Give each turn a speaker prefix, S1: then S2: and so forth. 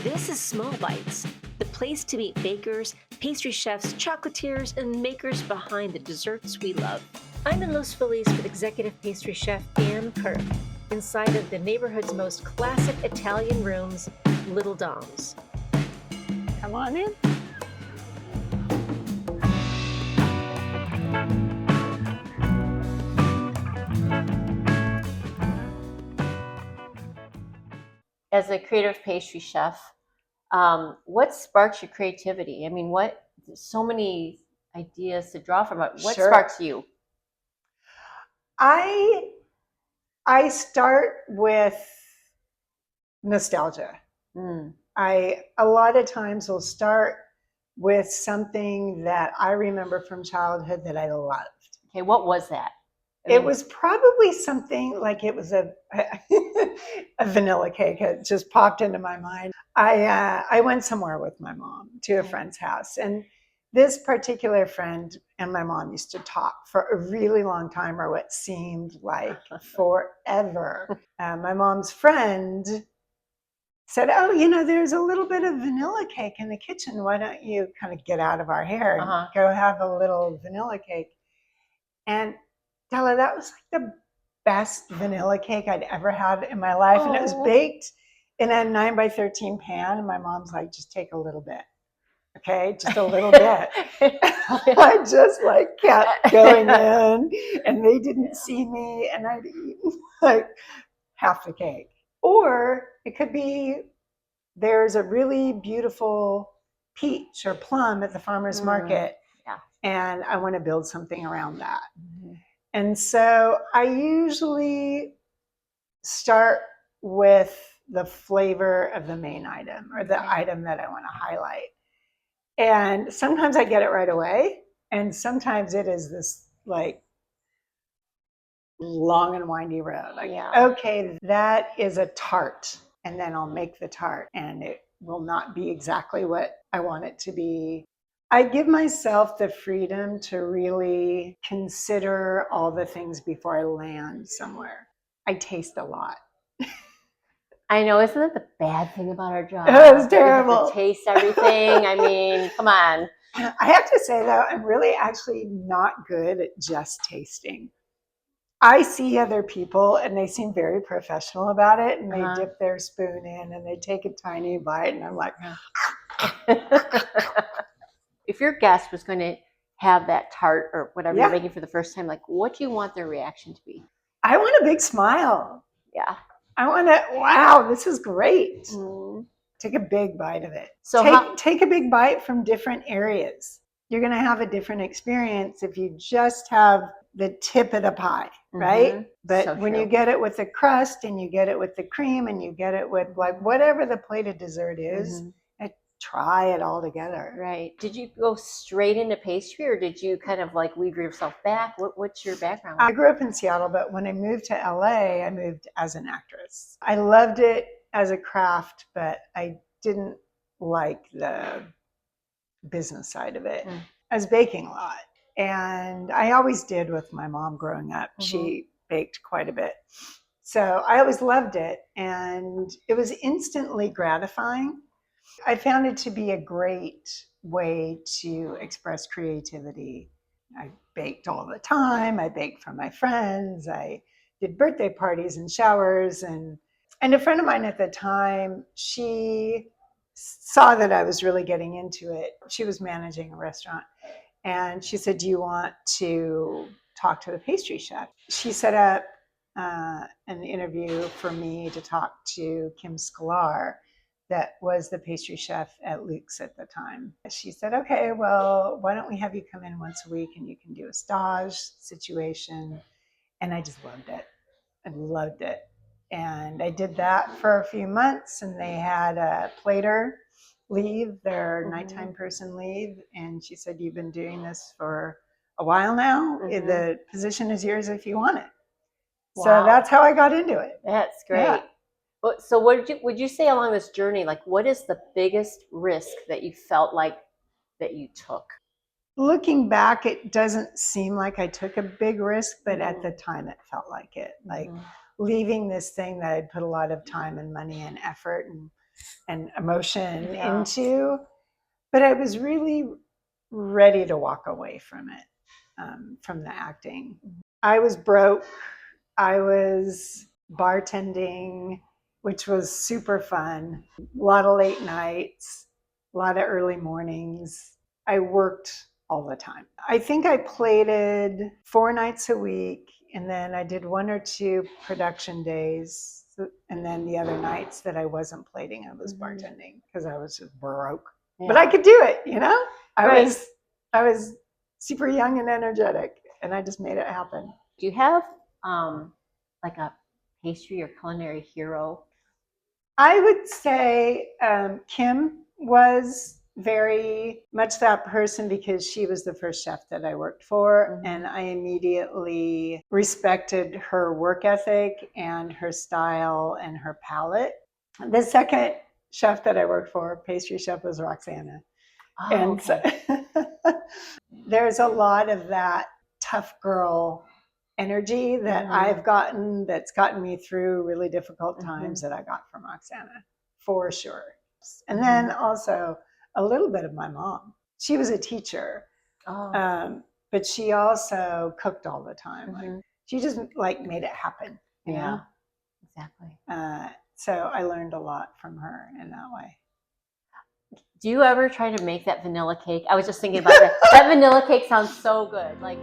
S1: This is Small Bites, the place to meet bakers, pastry chefs, chocolatiers, and makers behind the desserts we love. I'm in Los Feliz with executive pastry chef Kirk, inside of the neighborhood's most classic Italian rooms, Little Dom's.
S2: Come on in.
S3: As a creative pastry chef, what sparks your creativity? I mean, there's so many ideas to draw from. What
S2: Sure.
S3: sparks you?
S2: I start with nostalgia. I a lot of times will start with something that I remember from childhood that I loved.
S3: Okay, what was that?
S2: It was probably something like it was a vanilla cake. It just popped into my mind. I went somewhere with my mom to a friend's house, and this particular friend and my mom used to talk for a really long time, or what seemed like forever. My mom's friend said, "Oh, there's a little bit of vanilla cake in the kitchen. Why don't you kind of get out of our hair and go have a little vanilla cake?" And Della, that was like the best vanilla cake I'd ever had in my life. And it was baked in a 9x13 pan. And my mom's like, "Just take a little bit. Okay, just a little bit." I just kept going in, and they didn't see me, and I'd eaten like half the cake. Or it could be there's a really beautiful peach or plum at the farmer's market, and I want to build something around that. And so I usually start with the flavor of the main item, or the item that I want to highlight. And sometimes I get it right away, and sometimes it is this long and windy road. Okay, that is a tart, and then I'll make the tart, and it will not be exactly what I want it to be. I give myself the freedom to really consider all the things before I land somewhere. I taste a lot.
S3: I know, isn't that the bad thing about our job?
S2: It's terrible.
S3: We have to taste everything. I mean, come on.
S2: I have to say, though, I'm really actually not good at just tasting. I see other people, and they seem very professional about it, and they dip their spoon in, and they take a tiny bite, and I'm like...
S3: If your guest was going to have that tart or whatever you're making for the first time, what do you want their reaction to be?
S2: I want a big smile.
S3: Yeah.
S2: I want to, wow, this is great. Take a big bite of it. So take a big bite from different areas. You're going to have a different experience if you just have the tip of the pie, right? But when you get it with the crust, and you get it with the cream, and you get it with whatever the plated dessert is, try it all together.
S3: Right. Did you go straight into pastry, or did you kind of weave yourself back? What's your background?
S2: I grew up in Seattle, but when I moved to LA, I moved as an actress. I loved it as a craft, but I didn't like the business side of it. I was baking a lot, and I always did with my mom growing up. She baked quite a bit. So I always loved it, and it was instantly gratifying. I found it to be a great way to express creativity. I baked all the time. I baked for my friends. I did birthday parties and showers. And a friend of mine at the time, she saw that I was really getting into it. She was managing a restaurant. And she said, "Do you want to talk to the pastry chef?" She set up an interview for me to talk to Kim Sklar, that was the pastry chef at Luke's at the time. She said, "Okay, well, why don't we have you come in once a week, and you can do a stage situation." And I just loved it. I loved it. And I did that for a few months, and they had a plater leave, their nighttime person leave. And she said, "You've been doing this for a while now. The position is yours if you want it." Wow. So that's how I got into it.
S3: That's great. Yeah. So would you say along this journey, what is the biggest risk that you felt like that you took?
S2: Looking back, it doesn't seem like I took a big risk, but at the time it felt like it. Leaving this thing that I'd put a lot of time and money and effort and and emotion
S3: Yeah.
S2: into, but I was really ready to walk away from it, from the acting. I was broke. I was bartending, which was super fun. A lot of late nights, a lot of early mornings. I worked all the time. I think I plated 4 nights a week, and then I did 1 or 2 production days. And then the other nights that I wasn't plating, I was bartending because I was just broke.
S3: Yeah.
S2: But I could do it, you know?
S3: Right.
S2: I was super young and energetic, and I just made it happen.
S3: Do you have like a pastry or culinary hero?
S2: I would say Kim was very much that person because she was the first chef that I worked for, and I immediately respected her work ethic and her style and her palate. The second chef that I worked for, pastry chef, was Roxana.
S3: Oh,
S2: And
S3: okay.
S2: so there's a lot of that tough girl energy that I've gotten, that's gotten me through really difficult times, that I got from Roxana, for sure. And then also a little bit of my mom. She was a teacher, but she also cooked all the time. Like, she just like made it happen. You know?
S3: Exactly.
S2: So I learned a lot from her in that way.
S3: Do you ever try to make that vanilla cake? I was just thinking about that. That vanilla cake sounds so good. Like.